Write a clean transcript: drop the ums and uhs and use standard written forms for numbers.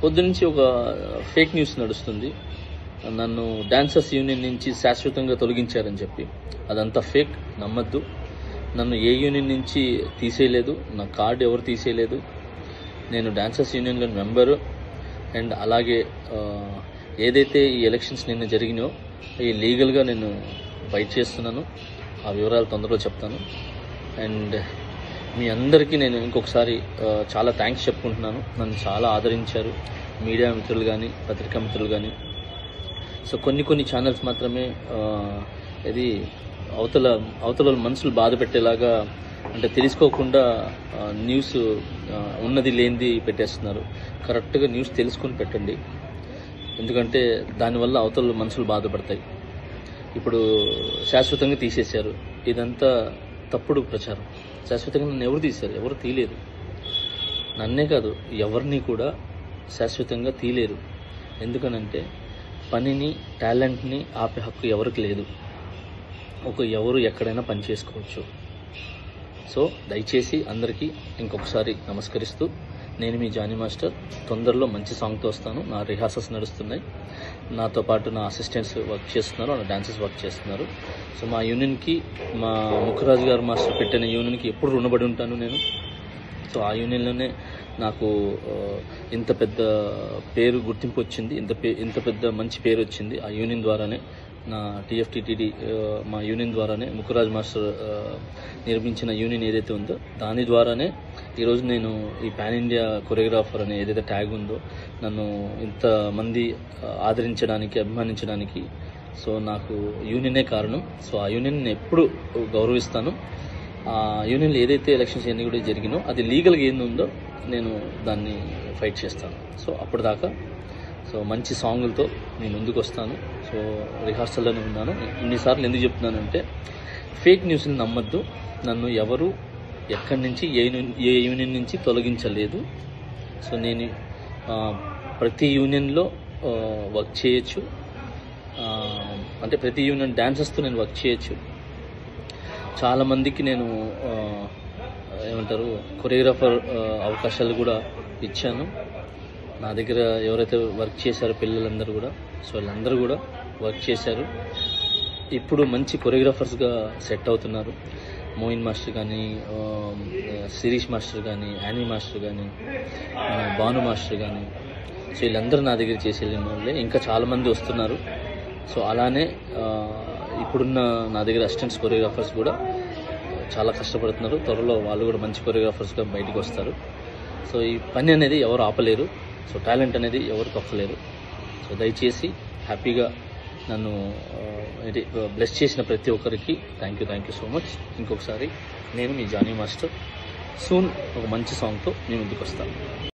పొద్దునుంచి ఒక fake news నడుస్తుంది. నన్ను డాన్సర్స్ యూనియన్ నుంచి శాశ్వతంగా తొలగించారని చెప్పి. అదంతా ఫేక్, నమ్మద్దు. నన్ను ఏ యూనియన్ నుంచి తీసేయలేదు, నా కార్డు ఎవరు తీసేయలేదు. నేను డాన్సర్స్ యూనియన్లో మెంబరు. అండ్ అలాగే ఏదైతే ఈ ఎలక్షన్స్ నిన్న జరిగినాయో ఈ లీగల్గా నేను ఫైట్ చేస్తున్నాను. ఆ వివరాలు తొందరలో చెప్తాను. అండ్ మీ అందరికీ నేను ఇంకొకసారి చాలా థ్యాంక్స్ చెప్పుకుంటున్నాను. నన్ను చాలా ఆదరించారు మీడియా మిత్రులు కానీ, పత్రికా మిత్రులు కానీ. సో కొన్ని ఛానల్స్ మాత్రమే ఇది అవతల మనసులు బాధ పెట్టేలాగా, అంటే తెలుసుకోకుండా న్యూస్ ఉన్నది లేనిది పెట్టేస్తున్నారు. కరెక్ట్గా న్యూస్ తెలుసుకొని పెట్టండి, ఎందుకంటే దానివల్ల అవతల మనసులు బాధపడతాయి. ఇప్పుడు శాశ్వతంగా తీసేశారు, ఇదంతా తప్పుడు ప్రచారం. శాశ్వతంగా నన్ను ఎవరు తీశారు? ఎవరు తీయలేరు. నన్నే కాదు, ఎవరిని కూడా శాశ్వతంగా తీయలేరు. ఎందుకనంటే పనిని, టాలెంట్ని ఆపే హక్కు ఎవరికి లేదు. ఎవరు ఎక్కడైనా పని చేసుకోవచ్చు. సో దయచేసి అందరికీ ఇంకొకసారి నమస్కరిస్తూ, నేను మీ జానీ మాస్టర్. తొందరలో మంచి సాంగ్తో వస్తాను. నా రిహార్సల్స్ నడుస్తున్నాయి. నాతో పాటు నా అసిస్టెంట్స్ వర్క్ చేస్తున్నారు, నా డాన్సర్స్ వర్క్ చేస్తున్నారు. సో మా యూనియన్కి, మా ముఖరాజు గారు మాస్టర్ పెట్టిన యూనియన్కి ఎప్పుడు రుణపడి ఉంటాను నేను. సో ఆ యూనియన్లోనే నాకు ఇంత పెద్ద పేరు, గుర్తింపు వచ్చింది. ఇంత పెద్ద మంచి పేరు వచ్చింది ఆ యూనియన్ ద్వారానే. నా TFTTD మా యూనియన్ ద్వారానే, ముఖరాజ్ మాస్టర్ నిర్మించిన యూనియన్ ఏదైతే ఉందో దాని ద్వారానే ఈరోజు నేను ఈ పాన్ ఇండియా కొరియోగ్రాఫర్ అనే ఏదైతే ట్యాగ్ ఉందో నన్ను ఇంతమంది ఆదరించడానికి, అభిమానించడానికి సో నాకు యూనియనే కారణం. సో ఆ యూనియన్ నేను ఎప్పుడు గౌరవిస్తాను. ఆ యూనియన్లో ఏదైతే ఎలక్షన్స్ అన్నీ కూడా జరిగినో అది లీగల్గా ఏంది ఉందో నేను దాన్ని ఫైట్ చేస్తాను. సో అప్పటిదాకా సో మంచి సాంగులతో నేను ముందుకు వస్తాను. సో రిహార్సల్లోనే ఉన్నాను. ఇన్నిసార్లు ఎందుకు చెప్తున్నానంటే ఫేక్ న్యూస్ని నమ్మద్దు. నన్ను ఎవరు ఎక్కడి నుంచి ఏ యూనియన్ నుంచి తొలగించలేదు. సో నేను ప్రతి యూనియన్లో వర్క్ చేయొచ్చు. అంటే ప్రతి యూనియన్ డాన్సర్స్తో నేను వర్క్ చేయొచ్చు. చాలామందికి నేను కొరియోగ్రాఫర్ అవకాశాలు కూడా ఇచ్చాను. నా దగ్గర ఎవరైతే వర్క్ చేశారో పిల్లలందరూ కూడా, సో వీళ్ళందరూ కూడా వర్క్ చేశారు. ఇప్పుడు మంచి కొరియోగ్రాఫర్స్గా సెట్ అవుతున్నారు. మోయిన్ మాస్టర్ కానీ, శిరీష్ మాస్టర్ కానీ, యానీ మాస్టర్ కానీ, భాను మాస్టర్ కానీ, సో వీళ్ళందరూ నా దగ్గర చేసి వెళ్ళిన వాళ్ళే. ఇంకా చాలామంది వస్తున్నారు. సో అలానే ఇప్పుడున్న నా దగ్గర అసిస్టెంట్స్ కొరియోగ్రాఫర్స్ కూడా చాలా కష్టపడుతున్నారు. త్వరలో వాళ్ళు కూడా మంచి కొరియోగ్రాఫర్స్గా బయటకు వస్తారు. సో ఈ పని అనేది ఎవరు ఆపలేరు. సో టాలెంట్ అనేది ఎవరు తొక్కలేరు. సో దయచేసి హ్యాపీగా నన్ను బ్లెస్ చేసిన ప్రతి ఒక్కరికి థ్యాంక్ యూ సో మచ్. ఇంకొకసారి నేను మీ జానీ మాస్టర్. సూన్ ఒక మంచి సాంగ్తో నేను ముందుకు వస్తాను.